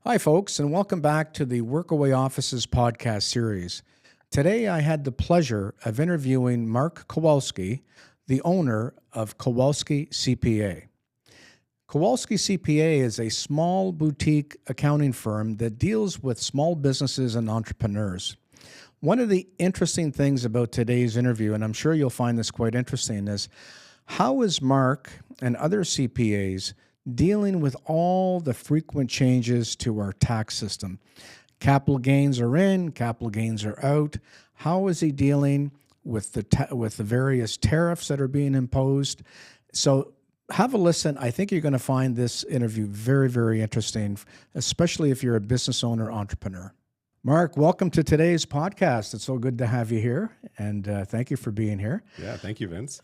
Hi, folks, and welcome back to the WorkAway Offices podcast series. Today, I had the pleasure of interviewing Mark Kowalski, the owner of Kowalski CPA. Kowalski CPA is a small boutique accounting firm that deals with small businesses and entrepreneurs. One of the interesting things about today's interview, and I'm sure you'll find this quite interesting, is how is Mark and other CPAs dealing with all the frequent changes to our tax system? Capital gains are in, capital gains are out. How is he dealing with the various tariffs that are being imposed? So have a listen. I think you're going to find this interview very, very interesting, especially if you're a business owner, entrepreneur. Mark, welcome to today's podcast. It's so good to have you here, and thank you for being here. Yeah, thank you, Vince.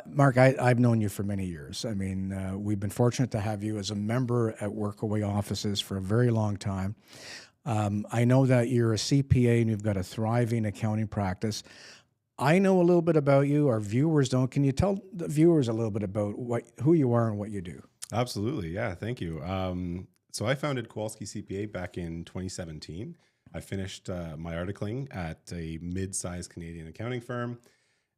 Mark, I've known you for many years. I mean, we've been fortunate to have you as a member at WorkAway Offices for a very long time. I know that you're a CPA and you've got a thriving accounting practice. I know a little bit about you. Our viewers don't. Can you tell the viewers a little bit about who you are and what you do? Absolutely. Yeah, thank you. So I founded Kowalski CPA back in 2017. I finished my articling at a mid-sized Canadian accounting firm.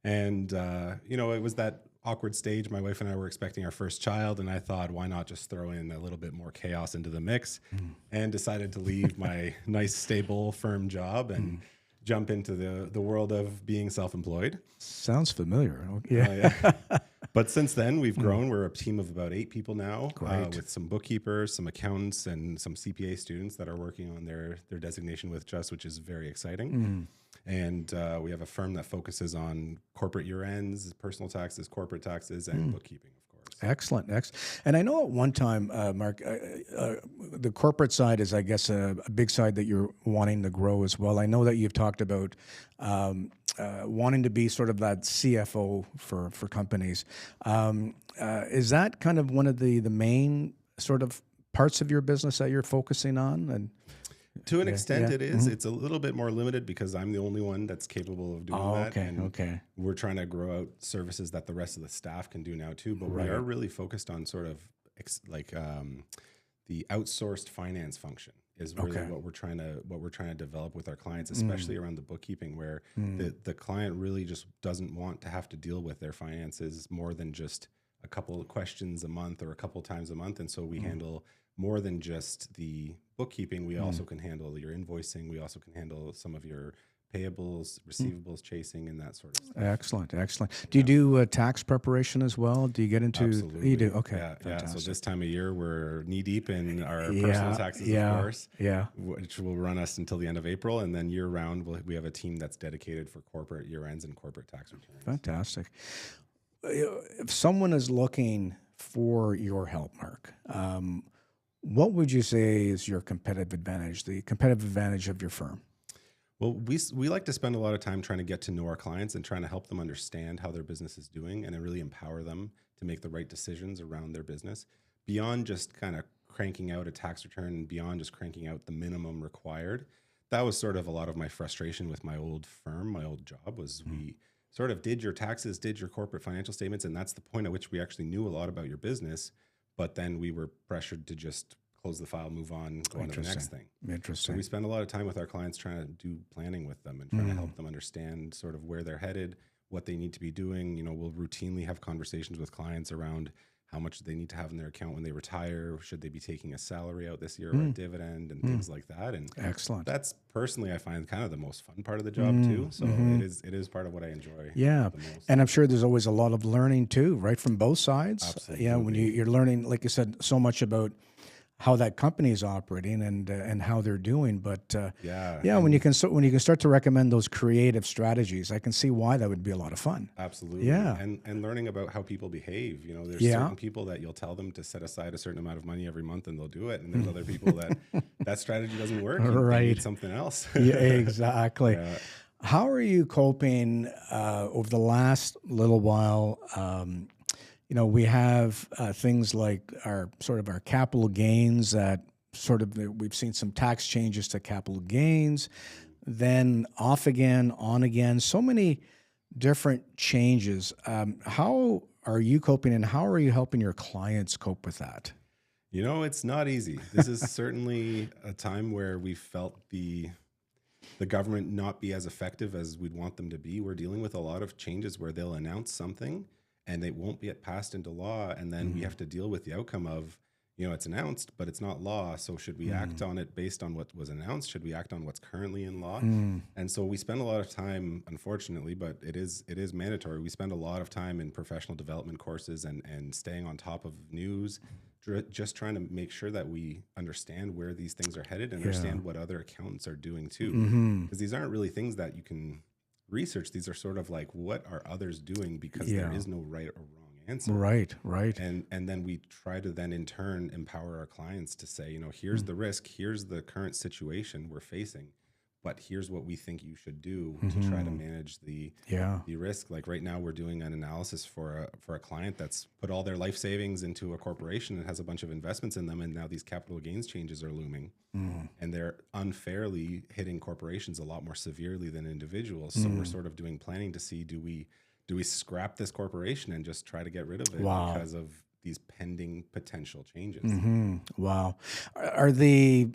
And, it was that awkward stage. My wife and I were expecting our first child, and I thought, why not just throw in a little bit more chaos into the mix, and decided to leave my nice, stable, firm job and jump into the world of being self-employed. Sounds familiar. Yeah. But since then, we've grown. We're a team of about 8 people now, Great. with some bookkeepers, some accountants, and some CPA students that are working on their designation with us, which is very exciting. And we have a firm that focuses on corporate year ends, personal taxes, corporate taxes, and bookkeeping, of course. Excellent. And I know at one time, Mark, the corporate side is, I guess, a big side that you're wanting to grow as well. I know that you've talked about wanting to be sort of that CFO for companies. Is that kind of one of the main sort of parts of your business that you're focusing on? And to an extent, it is. It's a little bit more limited because I'm the only one that's capable of doing that. Okay. We're trying to grow out services that the rest of the staff can do now too. But we are really focused on sort of the outsourced finance function is really what we're trying to develop with our clients, especially around the bookkeeping, where the client really just doesn't want to have to deal with their finances more than just a couple of questions a month or a couple times a month. And so we handle more than just the bookkeeping. We also can handle your invoicing. We also can handle some of your payables, receivables chasing, and that sort of stuff. Excellent. Do you do tax preparation as well? Do you get into? Absolutely. You do. Okay. Yeah. So this time of year, we're knee deep in our personal taxes, of course. Yeah. Which will run us until the end of April, and then year round, we have a team that's dedicated for corporate year ends and corporate tax returns. Fantastic. If someone is looking for your help, Mark, what would you say is your competitive advantage, the competitive advantage of your firm? Well, we like to spend a lot of time trying to get to know our clients and trying to help them understand how their business is doing and really empower them to make the right decisions around their business beyond just kind of cranking out a tax return and beyond just cranking out the minimum required. That was sort of a lot of my frustration with my old firm, my old job, was we sort of did your taxes, did your corporate financial statements, and that's the point at which we actually knew a lot about your business. But then we were pressured to just close the file, move on, go on to the next thing. Interesting. So we spend a lot of time with our clients trying to do planning with them and trying to help them understand sort of where they're headed, what they need to be doing. We'll routinely have conversations with clients around how much they need to have in their account when they retire. Should they be taking a salary out this year or a dividend and things like that? And excellent. That's personally, I find, kind of the most fun part of the job too. So it is part of what I enjoy. Yeah. The most. And I'm sure there's always a lot of learning too, right? From both sides. Absolutely. Yeah. When you're learning, like you said, so much about how that company is operating and how they're doing, but when you can start to recommend those creative strategies, I can see why that would be a lot of fun. Absolutely. Yeah. And learning about how people behave. There's certain people that you'll tell them to set aside a certain amount of money every month and they'll do it, and there's other people that strategy doesn't work. Right. They need something else. Yeah, exactly. How are you coping over the last little while? We have things like our capital gains that we've seen some tax changes to capital gains, then off again, on again, so many different changes. How are you coping and how are you helping your clients cope with that? It's not easy. This is certainly a time where we felt the government not be as effective as we'd want them to be. We're dealing with a lot of changes where they'll announce something and it won't get passed into law. And then we have to deal with the outcome of, it's announced, but it's not law. So should we act on it based on what was announced? Should we act on what's currently in law? And so we spend a lot of time, unfortunately, but it is mandatory. We spend a lot of time in professional development courses and staying on top of news, just trying to make sure that we understand where these things are headed and understand what other accountants are doing too. Because these aren't really things that you can research. These are sort of like, what are others doing? Because there is no right or wrong answer. Right. And then we try to then in turn empower our clients to say, here's the risk, here's the current situation we're facing, but here's what we think you should do to try to manage the risk. Like right now we're doing an analysis for a client that's put all their life savings into a corporation and has a bunch of investments in them. And now these capital gains changes are looming and they're unfairly hitting corporations a lot more severely than individuals. So we're sort of doing planning to see, do we scrap this corporation and just try to get rid of it because of these pending potential changes? Wow. Are the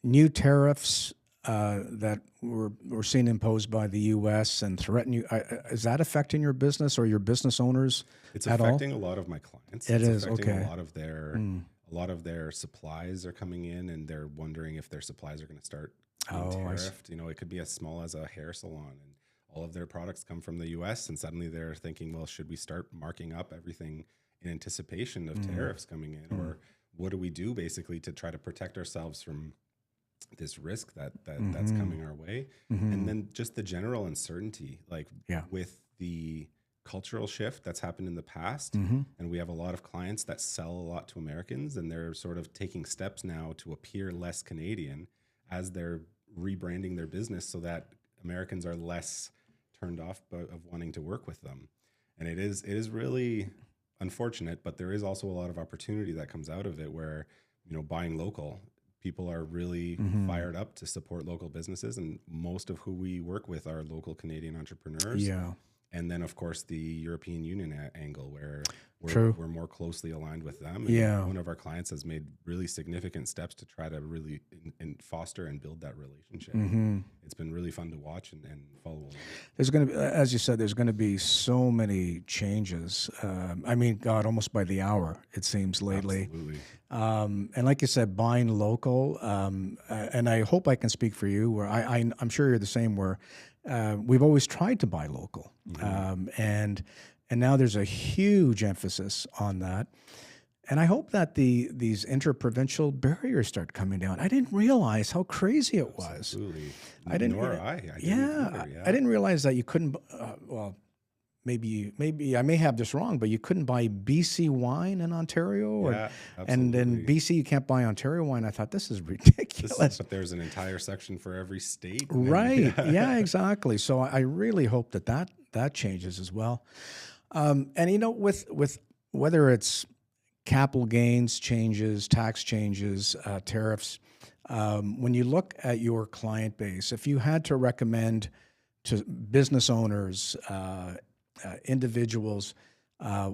new tariffs that we're seeing imposed by the U.S. and threaten you, is that affecting your business or your business owners It's at affecting a lot of my clients. It's affecting okay. A lot of their supplies are coming in and they're wondering if their supplies are going to start being tariffed. It could be as small as a hair salon and all of their products come from the U.S. and suddenly they're thinking, well, should we start marking up everything in anticipation of tariffs coming in? Or what do we do basically to try to protect ourselves from this risk that's coming our way? And then just the general uncertainty, like with the cultural shift that's happened in the past. And we have a lot of clients that sell a lot to Americans and they're sort of taking steps now to appear less Canadian as they're rebranding their business so that Americans are less turned off of wanting to work with them. And it is really unfortunate, but there is also a lot of opportunity that comes out of it where, buying local, people are really fired up to support local businesses. And most of who we work with are local Canadian entrepreneurs. And then, of course, the European Union angle where we're more closely aligned with them. And one of our clients has made really significant steps to try to really foster and build that relationship. It's been really fun to watch and follow along. There's going to be, as you said, there's going to be so many changes. God, almost by the hour, it seems lately. Absolutely. And like you said, buying local, and I hope I can speak for you, where I'm sure you're the same, where we've always tried to buy local. And now there's a huge emphasis on that. And I hope that these interprovincial barriers start coming down. I didn't realize how crazy it was. Absolutely. I didn't realize that you couldn't, maybe I may have this wrong, but you couldn't buy BC wine in Ontario, and in BC you can't buy Ontario wine. I thought, this is ridiculous. But there's an entire section for every state, right? Yeah, exactly. So I really hope that changes as well. And with whether it's capital gains changes, tax changes, tariffs, when you look at your client base, if you had to recommend to business owners, individuals,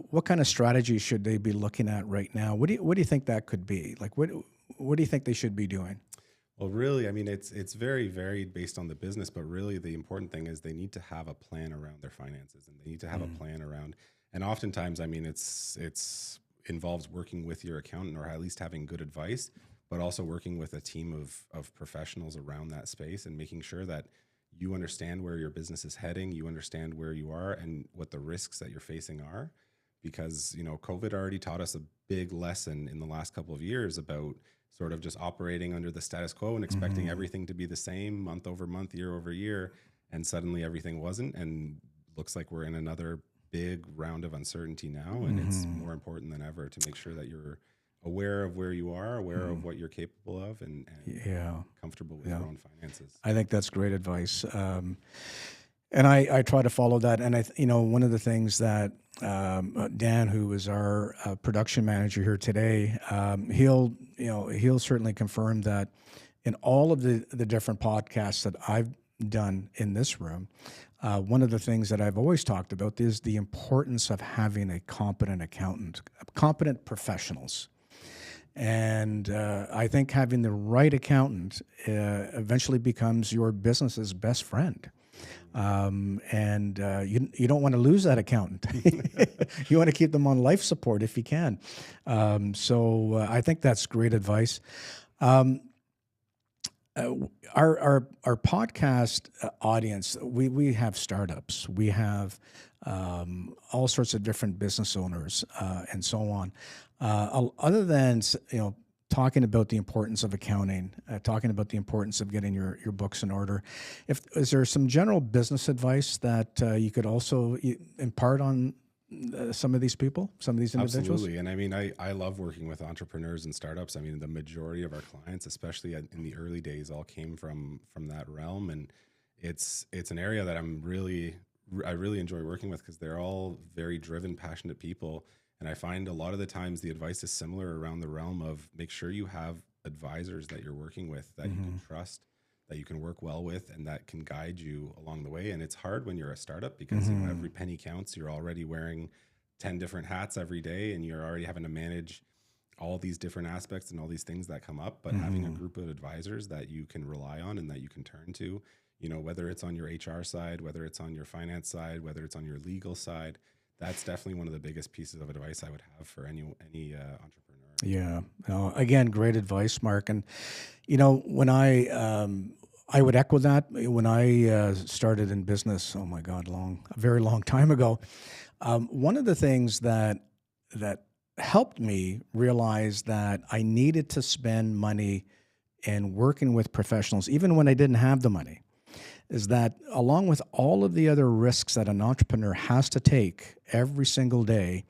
what kind of strategy should they be looking at right now? What do you think that could be? Like, what do you think they should be doing? Well, really, it's very varied based on the business, but really the important thing is they need to have a plan around their finances, and they need to have a plan around. And oftentimes, it's involves working with your accountant, or at least having good advice, but also working with a team of professionals around that space and making sure that you understand where your business is heading, you understand where you are and what the risks that you're facing are. Because, COVID already taught us a big lesson in the last couple of years about sort of just operating under the status quo and expecting everything to be the same month over month, year over year. And suddenly everything wasn't. And looks like we're in another big round of uncertainty now. And it's more important than ever to make sure that you're aware of where you are, aware of what you're capable of, and comfortable with your own finances. I think that's great advice. And I try to follow that. And one of the things that Dan, who is our production manager here today, he'll certainly confirm that in all of the different podcasts that I've done in this room, one of the things that I've always talked about is the importance of having a competent accountant, competent professionals. And I think having the right accountant eventually becomes your business's best friend. And you don't want to lose that accountant. You want to keep them on life support if you can. So I think that's great advice. Our podcast audience, we have startups, we have all sorts of different business owners and so on. Other than talking about the importance of accounting, talking about the importance of getting your books in order, is there some general business advice that you could also impart on some of these people, some of these individuals? Absolutely. And I mean, I love working with entrepreneurs and startups. I mean, the majority of our clients, especially in the early days, all came from that realm. And it's an area that I really enjoy working with, because they're all very driven, passionate people. And I find a lot of the times the advice is similar around the realm of make sure you have advisors that you're working with that you can trust, that you can work well with, and that can guide you along the way. And it's hard when you're a startup, because every penny counts. You're already wearing 10 different hats every day, and you're already having to manage all these different aspects and all these things that come up. But having a group of advisors that you can rely on and that you can turn to, whether it's on your HR side, whether it's on your finance side, whether it's on your legal side, that's definitely one of the biggest pieces of advice I would have for any entrepreneur. Yeah. Again, great advice, Mark. And when I would echo that. When I started in business, oh my God, a very long time ago. One of the things that helped me realize that I needed to spend money in working with professionals, even when I didn't have the money, is that along with all of the other risks that an entrepreneur has to take every single day,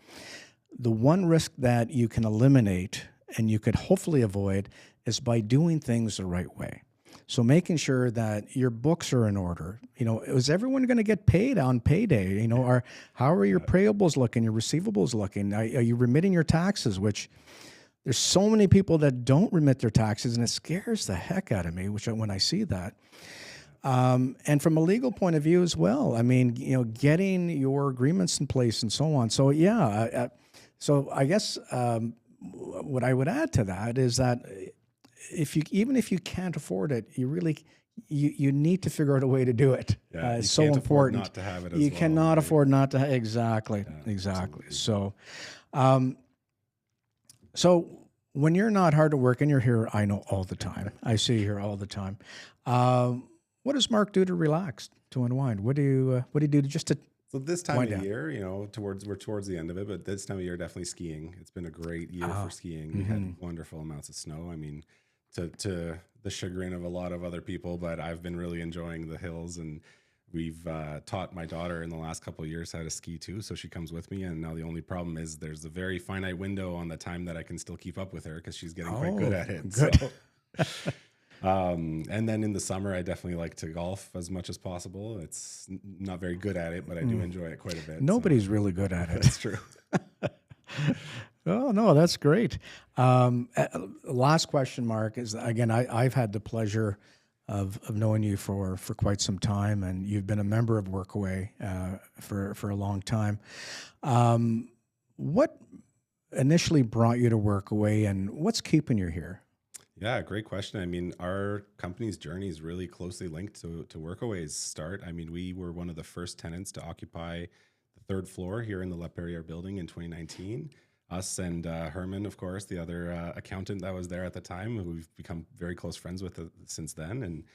the one risk that you can eliminate and you could hopefully avoid is by doing things the right way. So making sure that your books are in order. Is everyone going to get paid on payday? How are your payables looking, your receivables looking? Are you remitting your taxes? Which there's so many people that don't remit their taxes, and it scares the heck out of me when I see that. And from a legal point of view as well, I mean, getting your agreements in place and so on. So yeah, so I guess what I would add to that is that even if you can't afford it, you need to figure out a way to do it. Yeah, it's so important. Not to have it. You well, cannot right? afford not to have exactly. So, so when you're not hard at work and you're here, I know all the time. I see you here all the time. What does Mark do to relax, to unwind? What do you do just to? So this time of year, we're towards the end of it, but this time of year, definitely skiing. It's been a great year for skiing. We had wonderful amounts of snow. I mean, to the chagrin of a lot of other people, but I've been really enjoying the hills, and we've taught my daughter in the last couple of years how to ski too. So she comes with me, and now the only problem is there's a very finite window on the time that I can still keep up with her, because she's getting quite good at it. Good. So. And then in the summer, I definitely like to golf as much as possible. It's not very good at it, but I do enjoy it quite a bit. Nobody's really good at it. That's true. Oh, no, that's great. Last question, Mark, is again, I've had the pleasure of knowing you for quite some time, and you've been a member of WorkAway for a long time. What initially brought you to WorkAway, and what's keeping you here? Yeah, great question. I mean, our company's journey is really closely linked to WorkAway's start. I mean, we were one of the first tenants to occupy the third floor here in the Leperrier building in 2019. Us and Herman, of course, the other accountant that was there at the time, who we've become very close friends with since then.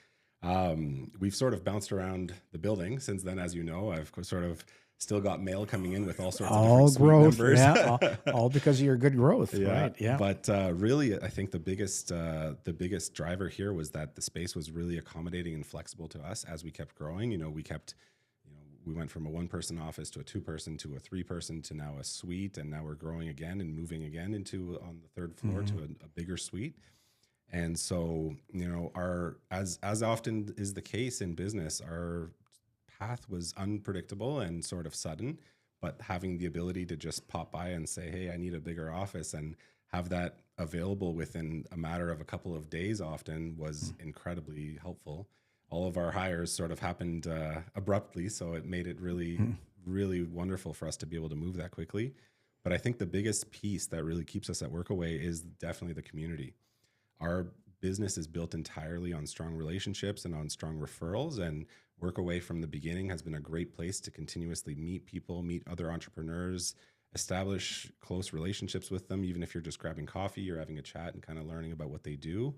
And we've sort of bounced around the building since then. As you know, I've sort of still got mail coming in with all sorts of different growth, numbers. yeah, all because of your good growth, yeah. right? Yeah. But really, I think the biggest driver here was that the space was really accommodating and flexible to us as we kept growing. We went from a one-person office to a two-person to a three-person to now a suite, and now we're growing again and moving again into on the third floor to a bigger suite. And so, as often is the case in business, our path was unpredictable and sort of sudden, but having the ability to just pop by and say, hey, I need a bigger office, and have that available within a matter of a couple of days often was incredibly helpful. All of our hires sort of happened abruptly, so it made it really, really wonderful for us to be able to move that quickly. But I think the biggest piece that really keeps us at WorkAway is definitely the community. Our business is built entirely on strong relationships and on strong referrals, and WorkAway from the beginning has been a great place to continuously meet people, meet other entrepreneurs, establish close relationships with them, even if you're just grabbing coffee or having a chat and kind of learning about what they do.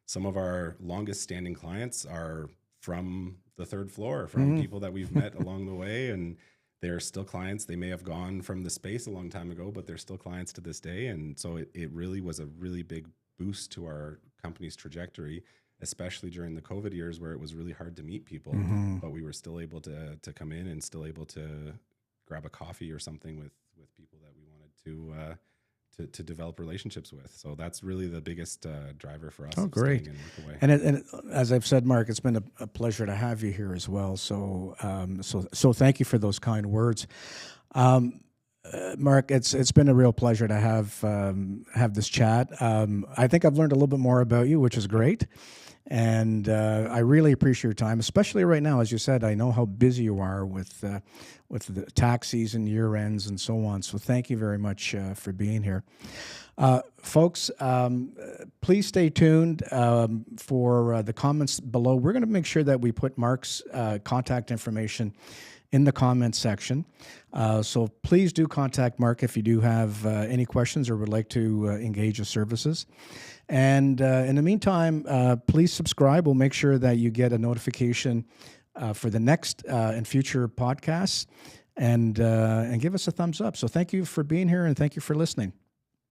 Some of our longest standing clients are from the third floor, from people that we've met along the way, and they're still clients. They may have gone from the space a long time ago, but they're still clients to this day. And so it really was a really big boost to our company's trajectory, especially during the COVID years where it was really hard to meet people, but we were still able to come in and still able to grab a coffee or something with people that we wanted to develop relationships with. So that's really the biggest driver for us. Oh, great. And as I've said, Mark, it's been a pleasure to have you here as well. So so thank you for those kind words. Mark, it's been a real pleasure to have this chat. I think I've learned a little bit more about you, which is great. And I really appreciate your time, especially right now. As you said, I know how busy you are with the tax season, year ends, and so on. So thank you very much for being here. Folks, please stay tuned for the comments below. We're going to make sure that we put Mark's contact information in the comments section. So please do contact Mark if you do have any questions or would like to engage his services. And in the meantime, please subscribe. We'll make sure that you get a notification for the next and future podcasts, and give us a thumbs up. So thank you for being here, and thank you for listening.